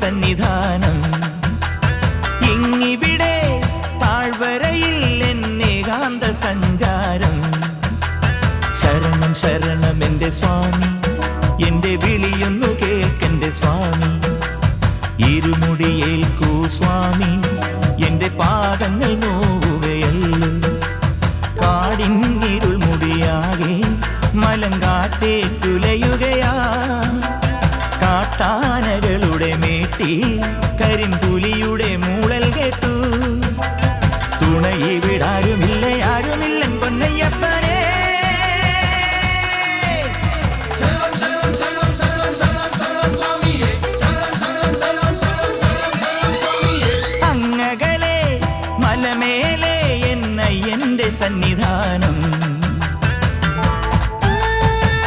സന്നിധാനം. ഇങ്ങിവിടെ താഴ്വരയിൽ എന്നേകാന്ത സഞ്ചാരം. ശരണം ശരണം എൻ്റെ സ്വാമി, എൻ്റെ വിളിയൊന്നു കേൾക്കെൻ്റെ സ്വാമി. ഇരുമുടിയേൽക്കൂ സ്വാമി, എൻ്റെ പാദങ്ങൾ നോവുകയല്ലോ. കാടിന്നിരുൾ മുടിയാകെ മലങ്കാറ്റേ തുലയുകയാ. കാട്ടാനകളുടെ മേട്ടി കരിമ്പുലിയുടെ മൂളൽ കേട്ടു. തുണയിവിടാരുമില്ല, ആരുമില്ലൻ പൊന്നയ്യപ്പ.